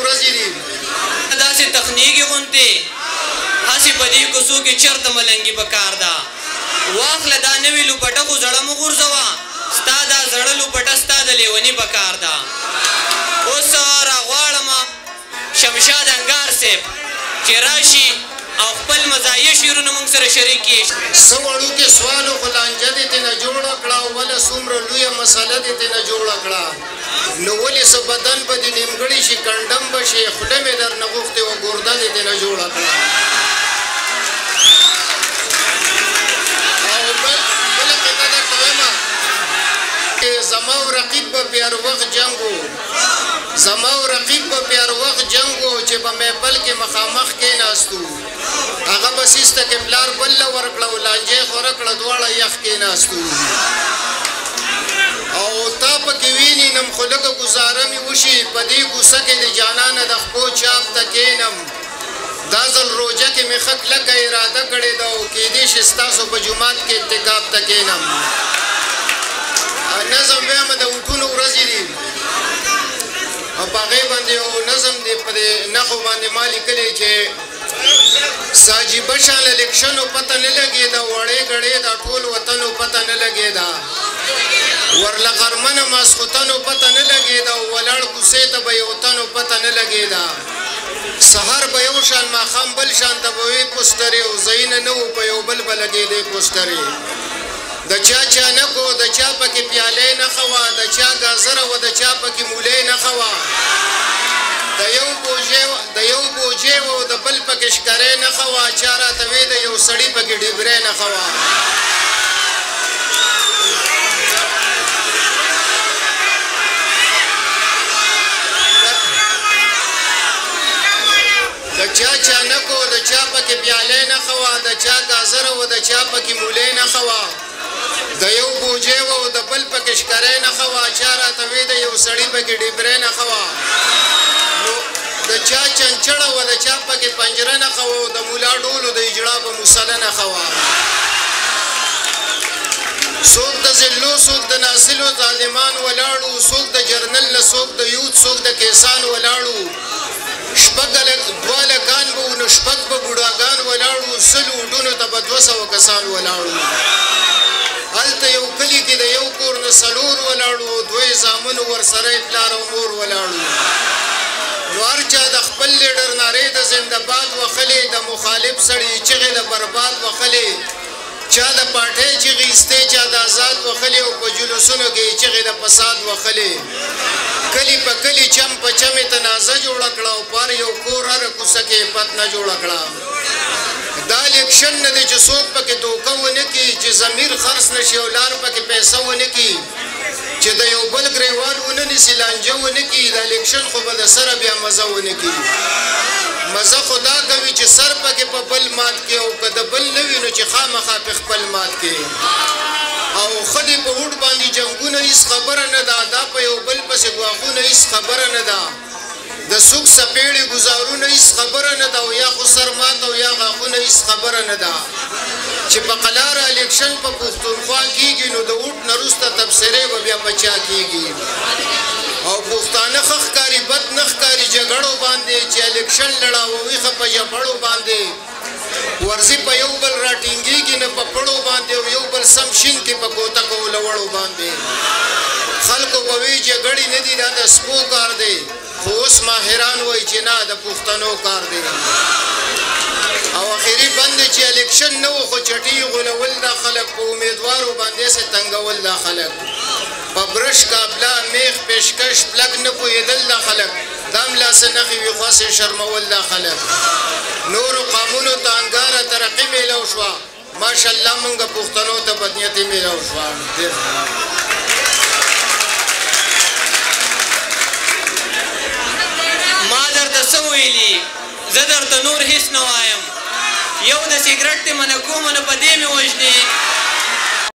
ورځې دي داسې تخنیکي غوندې هسې په دې کوڅو کې چېرته ملنګي پکار ده واخله دا نوې لوپټه خو زړه مه غورځوه ستا دا زړه لوپټه ستا د لیوني پکار ده اوس راغواړم شمشاد انګار صاحب چې راشي او خپل مزایه شعرونه موږ سره شریک کړي څه وړوکې سوال خو لانجه دې ترېنه جوړه کړه او بله څومره لویه مسله دې ترېنه جوړه کړه نو ولې څه بدن به دې نیمګړي شي کنډم به شي خوله مې درنه غوښتې وه ګرده دې ترېنه جوړه کړه او بله قطعه درته وایم زما او رقیب به په هر وخت جنګ و زما او رقیب به په هر وخت جنګ و چې په محفل کې مخامخ کېناستو هغه به سیس ته کې پلار بل له ورکړه او لانجې خوره کړه دواړه یخ کېناستو او تا پکې ویني نم خو لږه ګزاره مې وشي په دې کوڅه کې د جانانه د خپو چاپ ته کېنم دا ځل روژه کې مې ښه کلکه اراده کړې ده او کېدی شي ستاسو په جومات کې اعتکاف ته کېنم نظم وایم د اوټونو ورځې دي او په هغې باندې یو نظم دی په دې نښو باندې ما لیکلی چې ساجیبه شان الیکشنو پته نه لګېده وړې ګړې دا ټول وطنو پته نه لګېده ورله غرمنه ماسخوتنو پته نه لګېده او ولاړ کوڅې ته به یو تنو پته نه لګېده سهار به یو شان ماښام بل شان ته به وې پوسټرې او ځایونه نه وو په یو بل به لګېدې پوسټرې د چا چانکو د چا پکې پیالې نښه وه د چا ګازره وه د چا پکې مولې نښه وه د یو بوجې وه او د بل پکې شکرې نښه وه چا راته وې د یو سړي پکې ډیبرې نښه وه د چا چانکو د چا پکې پیالې نښه وه د چا ګازره وه د چا پکې مولې نښه وه د یو بوجې وه او د بل پکې شکرې نښه وه چا راته وې د یو سړي پکې ډیبرې نښه وه نو د چا چنچړه وه د چا پکې پنجره نښه وه او د مولا ډولو د اجړا په مسله نښه وه څوک د ذلو څوک د ناصلو ظالمان ولاړو څوک د جرنل نه څوک د یوت څوک د کیسان ولاړو شپږ دوه لکان به وو نو شپږ به بوډاګان ولاړو سلو وډونو ته به 200 کسان ولاړو هلته یو کلي کې د یو کور نه څلور ولاړو دوی زامنو ورسره یې پلار او مور ولاړو نو هر چا د خپل لیډر نارې د زنده‌باد وښلې د مخالف سړي چغې د برباد وښلې چا د پاټۍ چغې ایستې چا د آزاد وښلې او په جلوسونو کې یې چغې د فساد وښلې کلي په کلي چم په چمې تنازه جوړه کړه او په هر یو کور هره کوڅه کې فتنه جوړه کړه دا الیکشن نه دی چې څوک پکې دوکه ونه کړي چې ضمیر خرڅ نه شي او لار پکې پیسه ونه کړي چې د یو بل ګریوان ونه نیسي لانجه ونه کړي دا الیکشن خو به د سره بیا مزه ونه کړي مزه خو دا کوي چې سر پکې په بل مات کړي او که د بل نه وي نو چې خامخا پې خپل مات کړي او ښځې په وډ باندې جنګونه هېڅ خبره نه ده دا په یو بل پسې ګواښونه هېڅ خبره نه ده د سوک سپېړې ګزارونه هېڅ خبره نه ده او یا خو سر مات او یا غاښونه هېڅ خبره نه ده چې په قلاره الیکشن په پښتونخوا کېږي نو د ووټ نه وروسته تبصرې به بیا په چا کېږي او پښتانه ښه ښکاري بد نه ښکاري جګړو باندې چې الیکشن لړاووي ښه په جپړو باندې ورځي په یو بل راټینګېږي نه په پړو باندې او یو بل سم شین کې په کوتکو لوړو باندې خلکو به وایي جګړې نه دي دا د سپو کار دی خو اوس ماهران وایي چې نه د پښتنو کار دی او اخري بند چې الیکشن نه و خو چټي غولول دا خلک په امیدوارو باندې سه تنګول دا خلک په برش کابلا میخ پیشکش پلک نه پوهېدل دا خلک دا هم لاسه نښې وي خواسې شرمول دا خلک نورو قامونو ته انګاره ترقي میلاو شوه ماشاءالله مونږ پښتنو ته بدنیتي میلاو شوه ما درته څه ویلي زه درته نور هېڅ نه وایم یو د سګرټ دې منع کوم نو په دې مې وژنې